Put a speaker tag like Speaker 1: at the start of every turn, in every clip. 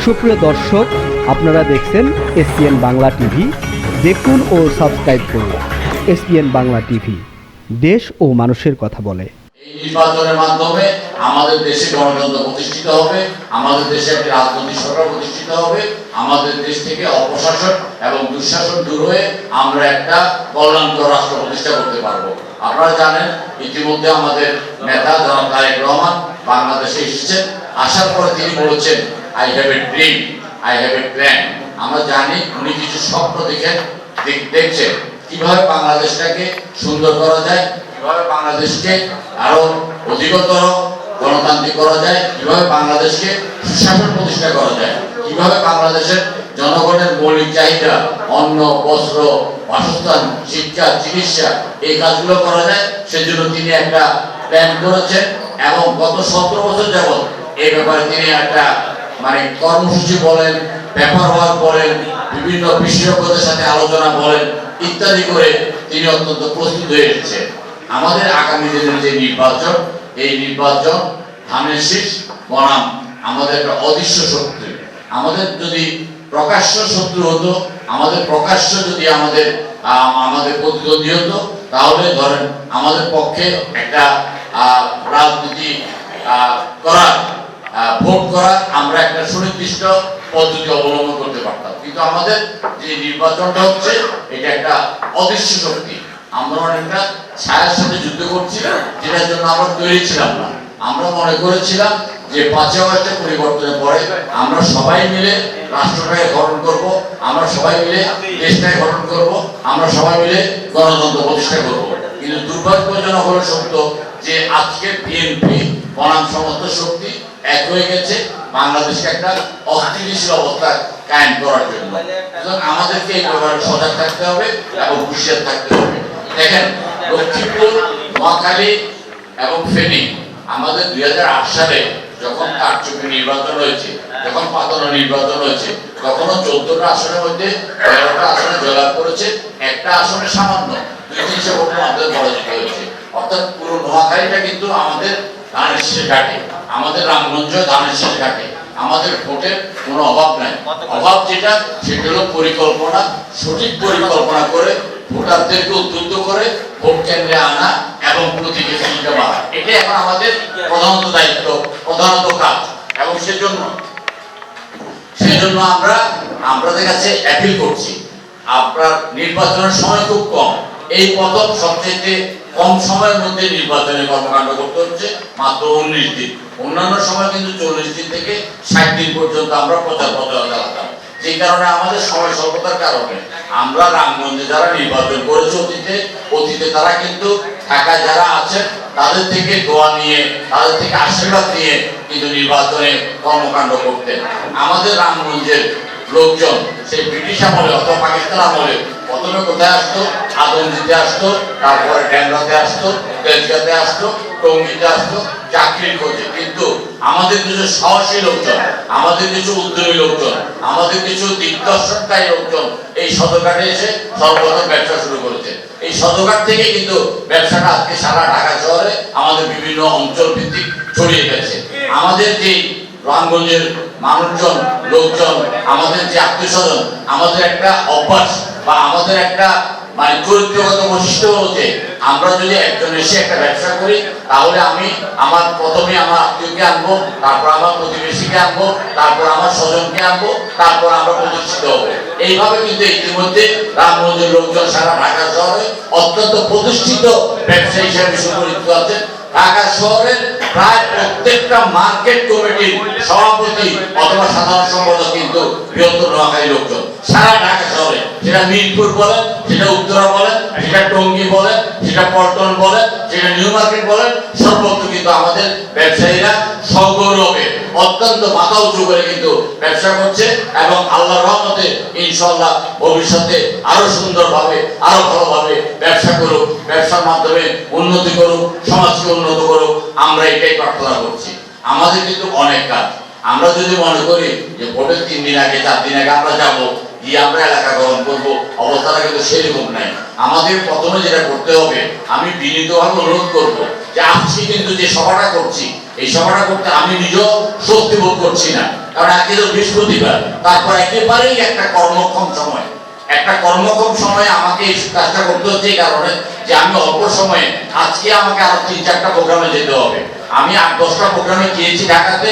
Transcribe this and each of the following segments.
Speaker 1: সুপ্রিয় দর্শক, আপনারা দেখছেন এসপিএন বাংলা টিভি। দেখুন ও সাবস্ক্রাইব করুন এসপিএন বাংলা টিভি, দেশ ও মানুষের কথা বলে।
Speaker 2: এই নির্বাচনের মাধ্যমে আমাদের দেশে গণতন্ত্র প্রতিষ্ঠিত হবে, আমাদের দেশে একটি রাজনৈতিক সরকার প্রতিষ্ঠিত হবে, আমাদের দেশ থেকে অপশাসন এবং দুঃশাসন দূর হয়ে আমরা একটা কল্যাণকর রাষ্ট্র প্রতিষ্ঠা করতে পারবো। আপনারা জানেন, ইতিমধ্যে আমাদের নেতা জনাব তারেক রহমান বাংলাদেশে এসেছেন। আসার পরে তিনি বলেছেন, I have a dream, I have a plan. আমরা জানি উনি কিছু স্বপ্ন দেখছেন কিভাবে বাংলাদেশটাকে সুন্দর করা যায়, কিভাবে বাংলাদেশকে আরো অধিকতর গণতান্ত্রিক করা যায়, কিভাবে বাংলাদেশকে সুশাসন প্রতিষ্ঠা করা যায়, কিভাবে বাংলাদেশের জনগণের মৌলিক চাহিদা অন্ন, বস্ত্র, বাসস্থান, শিক্ষা, চিকিৎসা এই কাজগুলো করা যায়, সেজন্য তিনি একটা প্ল্যান করেছেন। এবং গত 17 বছর যাবৎ এই ব্যাপারে তিনি একটা কর্মসূচি বলেন, পেপার ওয়ার্ক বলেন, বিভিন্ন বিশেষজ্ঞদের সাথে আলোচনা বলেন ইত্যাদি করে তিনি অত্যন্ত প্রস্তুত হয়ে এসেছেন। আমাদের আগামী দিনের যে নির্বাচন, এই নির্বাচন ধানের শীষ বনাম আমাদের একটা অদৃশ্য শত্রু। আমাদের যদি প্রকাশ্য শত্রু হতো, আমাদের প্রকাশ্য যদি আমাদের প্রতিদ্বন্দ্বী হতো, তাহলে ধরেন আমাদের পক্ষে একটা রাজনীতি করার, ভোট করার আমরা একটা সুনির্দিষ্ট পদ্ধতি অবলম্বন করতে পারতাম। কিন্তু আমাদের যে নির্বাচনটা হচ্ছে, এটা একটা অদৃশ্য শক্তি। আমরা অনেকটা ছায়ার সাথে যুদ্ধ করছিলাম, যেটার জন্য আমরা তৈরি ছিলাম না। আমরা মনে করেছিলাম যে 5ই আগস্টের পরিবর্তনের পরে আমরা সবাই মিলে রাষ্ট্রটাকে গঠন করব, আমরা সবাই মিলে দেশটাকে গঠন করব, আমরা সবাই মিলে গণতন্ত্র প্রতিষ্ঠা করব। কিন্তু দুর্ভাগ্যজনক হলো সত্য যে আজকে বিএনপি বনাম সমস্ত শক্তি এক হয়ে গেছে বাংলাদেশকে একটা অস্থিতিশীল অবস্থা কায়েম করার জন্য। আমাদেরকে এই ব্যাপারে সজাগ থাকতে হবে এবং হুঁশিয়ার থাকতে হবে। দেখেন, লক্ষ্মীপুর, নোয়াখালী এবং ফেনী আমাদের 2008 সালে যখন কারচুপি নির্বাচন হয়েছে, যখন পাতানো নির্বাচন হয়েছে, তখনও 14টা আসনের মধ্যে 13টা আসনে জয়লাভ করেছে, একটা আসনে সামান্য 2-300 ভোটের মাধ্যমে পরাজিত হয়েছে। অর্থাৎ পুরো নোয়াখালীটা কিন্তু আমাদের ধানের শীষে ঘাটে, আমাদের রামগঞ্জ ধানের শীষে ঘাটে। আমাদের ভোটের কোনো অভাব নাই। অভাব যেটা, সেটা হলো পরিকল্পনা, সঠিক পরিকল্পনা করে ভোটারদেরকে উদ্বুদ্ধ করে ভোট কেন্দ্রে আনা এবং প্রতীকে চিহ্নিত করা। এটাই এখন আমাদের প্রধানত দায়িত্ব, প্রধানত কাজ। এবং সেজন্য আমরা আপনাদের কাছে অ্যাপিল করছি, আপনার নির্বাচনের সময় খুব কম। এই প্রথম সবচেয়ে কম সময়ের মধ্যে নির্বাচনের কর্মকাণ্ড করতে হচ্ছে, মাত্র 19 দিন। অন্যান্য সময় কিন্তু 40 দিন থেকে 60 দিন পর্যন্ত আমরা প্রচার চালাতাম। যে কারণে আমাদের সময় স্বল্পতার কারণে আমরা রামগঞ্জে যারা নির্বাচন করেছে অতীতে তারা কিন্তু ঢাকায় যারা আছেন তাদের থেকে দোয়া নিয়ে, তাদের থেকে আশীর্বাদ নিয়ে কিন্তু নির্বাচনে কর্মকাণ্ড করতেন। আমাদের রামগঞ্জের লোকজন সেই ব্রিটিশ আমলে অথবা পাকিস্তান আমলে প্রথমে কোথায় আসতো? আদমদিতে আসতো, তারপরে ড্যাংরাতে আসতো, তেজগাঁতে আসতো, টঙ্গীতে আসতো চাকরির খোঁজে। কিন্তু আমাদের কিছু সাহসী লোকজন, আমাদের কিছু উদ্যমী লোকজন, আমাদের কিছু দিগদর্শনকারী লোকজন এই সদরঘাটে এসে সর্বপ্রথম ব্যবসা শুরু করেছে। এই সদরঘাট থেকে কিন্তু ব্যবসাটা আজকে সারা ঢাকা শহরে আমাদের বিভিন্ন অঞ্চল ভিত্তিক ছড়িয়ে গেছে। আমাদের যে রামগঞ্জের মানুষজন, লোকজন, আমাদের যে আত্মীয়স্বজন, আমাদের একটা অভ্যাস বা আমাদের একটা চরিত্রগত বৈশিষ্ট্য হচ্ছে, আমরা যদি একজন এসে একটা ব্যবসা করি, তাহলে প্রথমে আমার আত্মীয়কে আনবো, তারপর আমার প্রতিবেশীকে আনবো, তারপর আমার স্বজনকে আনবো, তারপর আমরা প্রতিষ্ঠিত হবো। এইভাবে কিন্তু ইতিমধ্যে রামগঞ্জের লোকজন সারা ঢাকা শহরে অত্যন্ত প্রতিষ্ঠিত ব্যবসায়ী হিসেবে সুপরিচিত আছেন। ঢাকা শহরের প্রায় প্রত্যেকটা মার্কেট কমিটির সভাপতি অথবা সাধারণ সম্পাদক কিন্তু বৃহত্তর নোয়াখালী লোকজন সারা ঢাকা শহরে। সেটা মিরপুর বলেন, সেটা উত্তরা বলেন, সেটা টঙ্গী বলেন, সেটা পল্টন বলেন, সেটা নিউ মার্কেট বলেন, সর্বত্র কিন্তু আমাদের ব্যবসায়ীরা সগৌরবে অত্যন্ত মাথা উঁচু করে কিন্তু ব্যবসা করছে। এবং আল্লাহর রহমতে ইনশাআল্লাহ ভবিষ্যতে আরো সুন্দরভাবে, আরো ভালোভাবে ব্যবসা করুক, ব্যবসার মাধ্যমে উন্নতি করুক, সমাজকে উন্নত করুক, আমরা এটাই প্রার্থনা করছি। আমাদের কিন্তু অনেক কাজ। আমরা যদি মনে করি যে ভোটের 3 দিন আগে, 4 দিন আগে আমরা যাবো, গিয়ে আমরা এলাকা গ্রহণ করবো, অবস্থাটা কিন্তু সেরকম নাই। আমাদের প্রথমে যেটা করতে হবে, আমি বিনীতভাবে অনুরোধ করবো যে আজকে কিন্তু যে সভাটা করছি, এই সভাটা করতে আমি নিজেও স্বস্তি বোধ করছি না। কারণ আজকে তো বৃহস্পতিবার, তারপর একেবারেই একটা কর্মক্ষম সময়, একটা কর্মক্ষম সময়ে আমাকে এই কাজটা করতে হচ্ছে এই কারণে যে আমি অল্প সময়ে আজকে আমাকে আরো 3-4টা প্রোগ্রামে যেতে হবে। আমি 8-10টা প্রোগ্রামে গিয়েছি ঢাকাতে,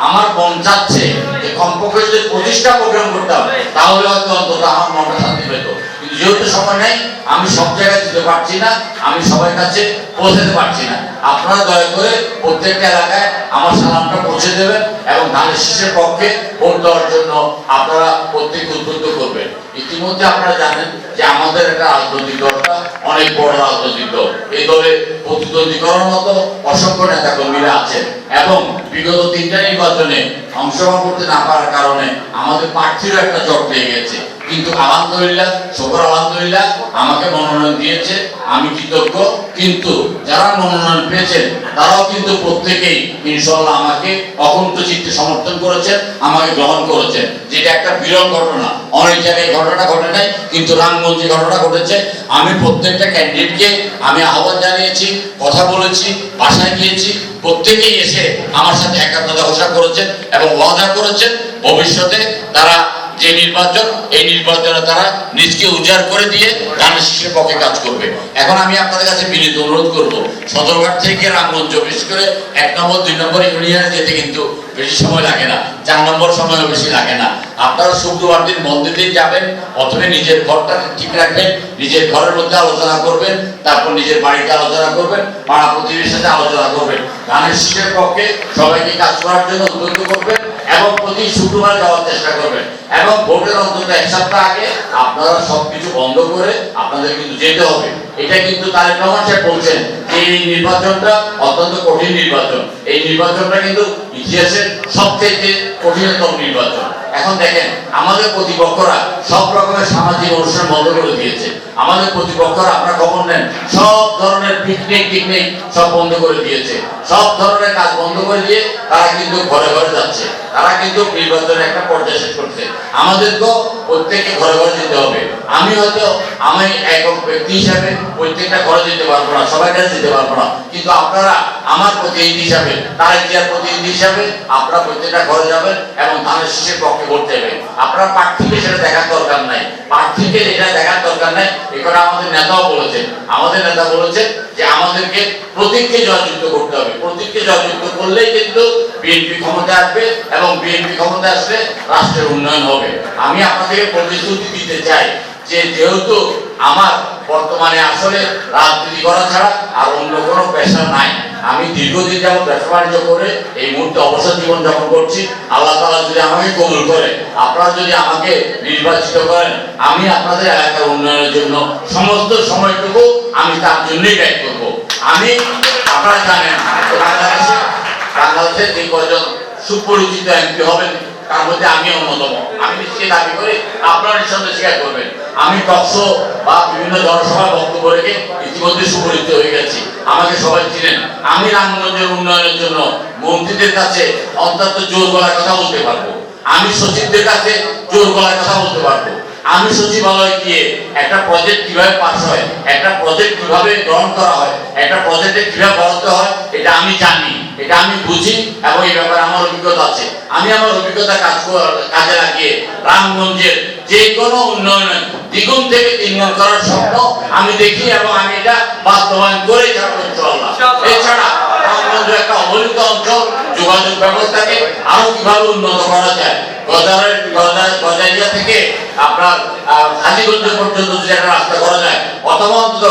Speaker 2: আমার মন চাচ্ছে যে কমপক্ষে যদি 25টা প্রোগ্রাম করতাম তাহলে হয়তো অন্তত আমার মনটা শান্তি পেত। কিন্তু যেহেতু সময় নেই, আমি সব জায়গায় যেতে পারছি না, আমি সবার কাছে পৌঁছাতে পারছি না। আপনারা দয়া করে প্রত্যেকটা এলাকায় আমার সালামটা পৌঁছে দেবেন এবং ধানের শীষের পক্ষে ভোট দেওয়ার জন্য আপনারা প্রত্যেকে উদ্বুদ্ধ করবেন। ইতিমধ্যে আপনারা জানেন যে আমাদের একটা রাজনৈতিক দলটা অনেক বড় রাজনৈতিক দল, এই দলে প্রতিদ্বন্দ্বী করার মতো অসংখ্য নেতা কর্মীরা আছেন এবং বিগত 3টা নির্বাচনে অংশগ্রহণ করতে না পারার কারণে আমাদের প্রার্থীরও একটা জট লেগে গেছে। কিন্তু আলহামদুলিল্লাহ, শুকর আলহামদুলিল্লাহ, আমাকে মনোনয়ন দিয়েছে, আমি কৃতজ্ঞ। কিন্তু যারা মনোনয়ন পেয়েছেন তারাও কিন্তু প্রত্যেকেই ইনশাআল্লাহ আমাকে অকুণ্ঠ চিত্তে সমর্থন করেছেন, আমাকে গ্রহণ করেছেন, যেটা একটা বিরল ঘটনা। অনেক জায়গায় ঘটনা ঘটে নাই, কিন্তু রামগঞ্জে ঘটনা ঘটেছে। আমি প্রত্যেকটা ক্যান্ডিডেটকে আমি আহ্বান জানিয়েছি, কথা বলেছি, বাসায় গিয়েছি, প্রত্যেকেই এসে আমার সাথে একাত্মতা ঘোষণা করেছেন এবং ওয়াদা করেছেন ভবিষ্যতে তারা যে নির্বাচন, এই নির্বাচনে তারা নিজকে উজাড় করে দিয়ে ধানের শীষের পক্ষে কাজ করবে। এখন আমি আপনাদের কাছে বিনীত অনুরোধ করব, সদরঘাট থেকে রামগঞ্জ, বিশেষ করে 1 নম্বর 2 নম্বর ইউনিয়নে যেতে কিন্তু বেশি সময় লাগে না, 4 নম্বর সময়ও বেশি লাগে না। আপনারা শুক্রবার দিন মন্দিরে যাবেন, অথবা নিজের ঘরটা ঠিক রাখবেন, নিজের ঘরের মধ্যে আলোচনা করবেন, তারপর নিজের বাড়িতে আলোচনা করবেন, পাড়া প্রতিবেশীর সাথে আলোচনা করবেন, ধানের শীষের পক্ষে সবাইকে কাজ করার জন্য উদ্বুদ্ধ করবেন এবং প্রতি শুক্রবার যাওয়ার চেষ্টা করবেন। এবং ভোটের অন্তত 1 সপ্তাহ আগে আপনারা সবকিছু বন্ধ করে আপনাদের কিন্তু যেতে হবে। এটা কিন্তু তারেক রহমান সাহেব বলছেন যে এই নির্বাচনটা অত্যন্ত কঠিন নির্বাচন, এই নির্বাচনটা কিন্তু ইতিহাসের সবচেয়ে কঠিনতম নির্বাচন। এখন দেখেন, আমাদের প্রতিপক্ষরা সব রকমের সামাজিক অনুষ্ঠান বন্ধ করে দিয়েছে। আমাদের প্রতিপক্ষরা, আপনারা খবর নেন, সব ধরনের পিকনিক সব বন্ধ করে দিয়েছে, সব ধরনের কাজ বন্ধ করে দিয়ে তারা কিন্তু ঘরে ঘরে যাচ্ছে, তারা কিন্তু নির্বাচনের একটা পর্যায় শেষ করছে। আমাদেরকেও প্রত্যেককে ঘরে ঘরে যেতে হবে। আমি হয়তো আমি একক ব্যক্তি হিসাবে প্রত্যেকটা ঘরে যেতে পারবো না, সবাই কাছে যেতে পারবো না, কিন্তু আপনারা আমার প্রতিনিধি হিসাবে, তারেক জিয়ার প্রতিনিধি হিসাবে আপনারা প্রত্যেকটা ঘরে যাবেন এবং ধানের শীষের পক্ষে ভোট দেবেন। আপনার প্রার্থীকে সেটা দেখার দরকার নাই, প্রার্থীকে এটা দেখার দরকার নাই। এখানে আমাদের নেতাও বলেছেন, আমাদের নেতা বলেছেন যে আমাদেরকে প্রতীককে জয়যুক্ত করতে হবে, প্রতীককে জয়যুক্ত করলেই কিন্তু বিএনপি ক্ষমতা আসবে এবং বিএনপি ক্ষমতা আসলে রাষ্ট্রের উন্নয়ন হবে। আমি আপনাদেরকে প্রতিশ্রুতি দিতে চাই যে যেহেতু আমার বর্তমানে আসলে রাজনীতি করা ছাড়া আর অন্য কোনো পেশা নাই, আমি দীর্ঘদিন যাবত ব্যবসা বাণিজ্য করে এই মুহূর্তে অবসর জীবন যাপন করছি। আল্লাহ তাআলা যদি আমাকে কবুল করে, আপনারা যদি আমাকে নির্বাচিত করেন, আমি আপনাদের এলাকার উন্নয়নের জন্য সমস্ত সময়টুকু আমি তার জন্যই ব্যয় করব। আমি, আপনারা জানেন বাংলাদেশের যে কয়জন সুপরিচিত এমপি হবেন তার মধ্যে আমি অন্যতম। আমি নিশ্চয়ই দাবি করি, আপনারা নিঃসন্দেহে স্বীকার করবেন, আমি টকশো বা বিভিন্ন জনসভায় বক্তব্য রেখে ইতিমধ্যে সুপরিচিত হয়ে গেছি, আমাকে সবাই চিনেন। আমি রামগঞ্জের উন্নয়নের জন্য মন্ত্রীদের কাছে অন্তত জোর গলায় কথা বলতে পারবো, আমি সচিবদের কাছে জোর গলায় কথা বলতে পারবো। আমি সচিবালয়ে গিয়ে একটা প্রজেক্ট কিভাবে পাস হয়, একটা প্রজেক্ট কিভাবে গ্রহণ করা হয়, একটা প্রজেক্টে কিভাবে বলতে হয়, এটা আমি জানি, এটা আমি বুঝি এবং এই ব্যাপারে আমার অভিজ্ঞতা আছে। আমি আমার অভিজ্ঞতা কাজে লাগিয়ে রামগঞ্জের যে কোনো উন্নয়নের দ্বিগুণ থেকে 3 গুণ করার স্বপ্ন আমি দেখি এবং আমি এটা বাস্তবায়ন করে যাবো ইনশাআল্লাহ। এছাড়া রামগঞ্জ একটা অবহেলিত অঞ্চল, যোগাযোগ ব্যবস্থাকে আরো কিভাবে উন্নত করা যায়, গজারিয়া থেকে আপনার হাজীগঞ্জ পর্যন্ত যদি একটা রাস্তা করা যায়, অথবা অন্তত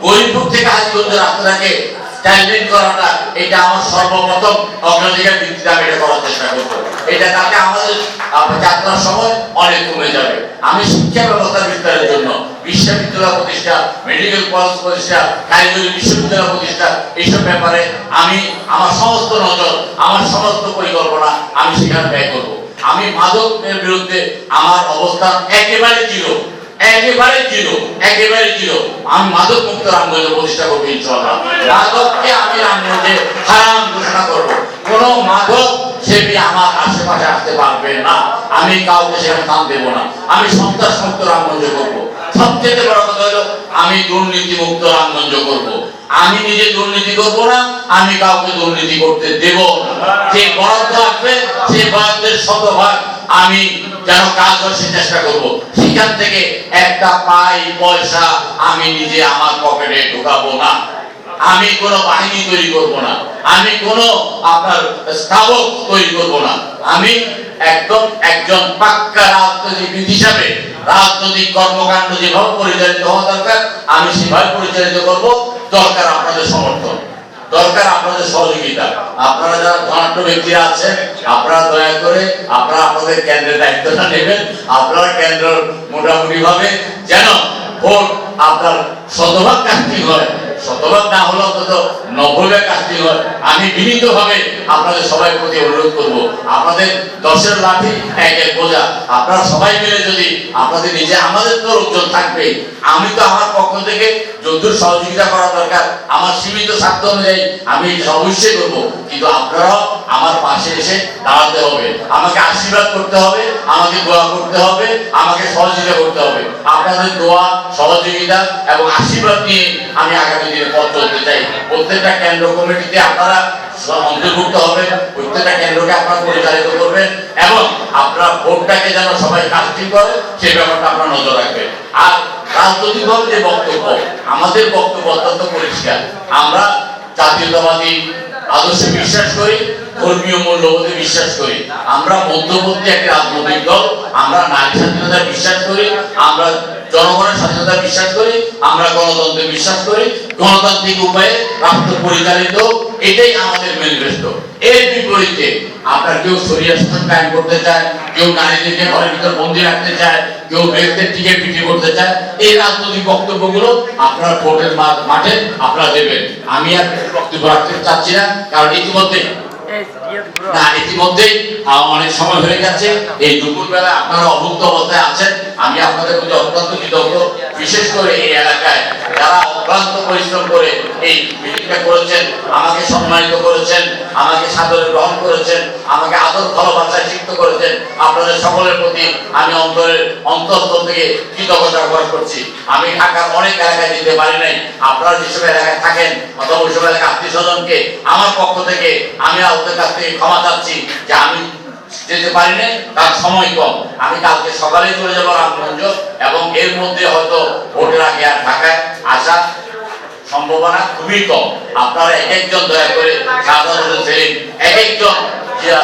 Speaker 2: গরিপুর থেকে হাজীগঞ্জের রাস্তাটাকে স্টাইলিং করাটা, এটা আমার সর্বপ্রথম অগ্রাধিকার ভিত্তিতে আমি এটা করার চেষ্টা করবো। এটা তাতে আমাদের যাত্রার সময় অনেক কমে যাবে। আমি শিক্ষা ব্যবস্থা বিস্তারের জন্য বিশ্ববিদ্যালয় প্রতিষ্ঠা, মেডিকেল কলেজ প্রতিষ্ঠা, কারিগরি বিশ্ববিদ্যালয় প্রতিষ্ঠা, এইসব ব্যাপারে আমি আমার সমস্ত নজর, আমার সমস্ত পরিকল্পনা আমি সেখানে ব্যয় করবো। আমি মাদকের বিরুদ্ধে আমার অবস্থান একেবারে জিরো, একেবারে জিরো, একেবারে জিরো। আমি মাদক মুক্ত রামগঞ্জ প্রতিষ্ঠা করবো ইনশাআল্লাহ। মাদককে আমি রামগঞ্জে হারাম ঘোষণা করবো, কোনো মাদক সেটি আমার আশেপাশে আসতে পারবে না, আমি কাউকে সেখানে স্থান দেবো না। আমি সন্ত্রাস মুক্ত রামগঞ্জ করবো, সবচেয়ে বড় কথা হলো আমি দুর্নীতি মুক্ত রামগঞ্জ করবো। আমি নিজে দুর্নীতি করব না, আমি কাউকে দুর্নীতি করতে দেব না। যে বরাদ্দ আসবে সেই বরাদ্দের শতভাগ আমি যেন কাজ হয় সে চেষ্টা করব। সেখান থেকে একটা পাই পয়সা আমি নিজে আমার পকেটে ঢোকাবো না। আমি কোনো বাহিনী তৈরি করব না, আমি কোনো আপনার স্থাবক তৈরি করব না। আমি একদম একজন পাক্কা রাজনীতিবিদ হিসাবে রাজনৈতিক কর্মকাণ্ড যেভাবে পরিচালিত হওয়া দরকার আমি সেভাবে পরিচালিত করব। দরকার আপনাদের সমর্থন, দরকার আপনাদের সহযোগিতা। আপনারা যারা ধনাঢ্য ব্যক্তিরা আছেন আপনারা দয়া করে আপনারা আপনাদের কেন্দ্রের দায়িত্বটা নেবেন। আপনারা কেন্দ্র মোটামুটি ভাবে যেন ভোট আপনার শতভাগ কাস্টিং হয়, শতভাগ না হলে অন্তত 90 কাস্টিং হয়। আমি বিনীতভাবে আপনাদের সবাই প্রতি অনুরোধ করব, আপনাদের 10-এর লাঠি 1-এর বোঝা। আপনারা সবাই মিলে যদি আপনাদের নিজে, আমাদের তো লোকজন থাকবে, আমি তো আমার পক্ষ থেকে যতদূর সহযোগিতা করা দরকার আমার সীমিত স্বার্থ অনুযায়ী আমি অবশ্যই করবো, কিন্তু আপনারাও আমার পাশে এসে দাঁড়াতে হবে, আমাকে আশীর্বাদ করতে হবে, আমাকে দোয়া করতে হবে, আমাকে সহযোগিতা করতে হবে। আপনাদের দোয়া, সহযোগিতা এবং আশীর্বাদ নিয়ে আমি আগামী দিনে পথ চলতে চাই। প্রত্যেকটা কেন্দ্র কমিটিতে আপনারা অন্তর্ভুক্ত হবেন, প্রত্যেকটা কেন্দ্রকে আপনারা পরিচালিত করবেন এবং আপনারা ভোটটাকে যেন সবাই কাস্টিং করে সেই ব্যাপারটা আপনারা নজর রাখবেন। আর রাজনৈতিকভাবে যে বক্তব্য, আমাদের বক্তব্য অত্যন্ত পরিষ্কার। আমরা জাতীয়তাবাদী আদর্শে বিশ্বাস করি, ধর্মীয় মূল্যবোধে বিশ্বাস করি। আমরা মধ্যবর্তী একটি রাজনৈতিক দল। আমরা নারী স্বাধীনতায় বিশ্বাস করি, আমরা জনগণের স্বাধীনতায় বিশ্বাস করি, আমরা গণতন্ত্রে বিশ্বাস করি, গণতান্ত্রিক উপায়ে রাষ্ট্র পরিচালিত, এটাই আমাদের ম্যানিফেস্টো। এর বিপরীতে আপনার কেউ শরিয়া শাসন কায়েম করতে চায়, কেউ নারীদেরকে ঘরের ভিতর বন্দি রাখতে চায়, কেউ ব্যক্তির টিকে পিটি করতে চায়, এই রাজনৈতিক বক্তব্যগুলো আপনারা ভোটের মাঠে আপনারা দেবেন। আমি আর বক্তব্য রাখতে চাচ্ছি না, কারণ ইতিমধ্যেই অনেক সময় হয়ে গেছে। এই দুপুর বেলা আপনারা অভুক্ত অবস্থায় আছেন, আমি আপনাদের প্রতি অত্যন্ত কৃতজ্ঞ। বিশেষ করে এই এলাকায় যারা অক্লান্ত পরিশ্রম করে এই মিটিংটা করেছেন, আমাকে সম্মানিত করেছেন, আমাকে সাদরে গ্রহণ করেছেন, আমাকে আদর ভালোবাসায় সিক্ত করেছেন, আপনাদের সকলের প্রতি আমি অন্তঃস্থল থেকে কৃতজ্ঞতা প্রকাশ করছি। আমি ঢাকার অনেক এলাকায় যেতে পারি নাই, আপনারা যেসব এলাকায় থাকেন অথবা ওইসব এলাকায় আত্মীয় স্বজনকে আমার পক্ষ থেকে আমি ওদের কাছ থেকে ক্ষমা চাচ্ছি যে আমি যেতে পারি নাই, তার সময় কম। আমি কালকে সকালে চলে যাবো রামগঞ্জ এবং এর মধ্যে হয়তো ভোটের আগে আর ঢাকায় আসা সম্ভাবনা খুবই কম। আপনারা এক একজন দয়া করে এক একজন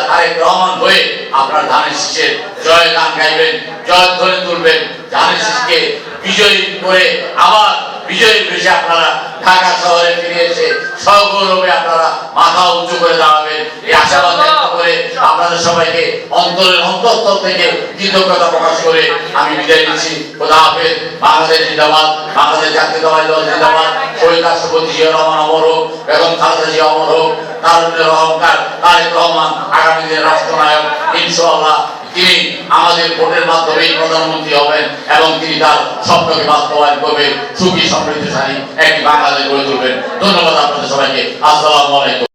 Speaker 2: তারেক রহমান হয়ে আপনার ধানের শীষের জয় গান গাইবেন, জয় ধরে তুলবেন, ধানের শীষকে বিজয়ী করে আবার বিজয়ীর বেশে আপনারা ঢাকা শহরে ফিরে এসে সগৌরবে আপনারা মাথা উঁচু করে দাঁড়াবেন। এই আশাবাদ ব্যক্ত করে আপনাদের সবাইকে অন্তরের অন্তঃস্থল থেকে কৃতজ্ঞতা প্রকাশ করে আমি বিদায় নিচ্ছি। খোদা হাফেজ। বাংলাদেশ জিন্দাবাদ, বাংলাদেশ জাতীয়তাবাদী দল জিন্দাবাদ। শহীদ রাষ্ট্রপতি জিয়া রহমান অমর হোক, বেগম খালেদা জিয়া অমর হোক, তারুণ্যের অহংকার তারেক রহমান আগামী দিনের রাষ্ট্রনায়ক ইনশাআল্লাহ। তিনি আমাদের ভোটের মাধ্যমে প্রধানমন্ত্রী হবেন এবং তিনি তার স্বপ্নকে বাস্তবায়ন করবেন, সুখী সমৃদ্ধশালী একটি বাংলাদেশ গড়ে তুলবেন। ধন্যবাদ আপনাদের সবাইকে। আসসালামু আলাইকুম।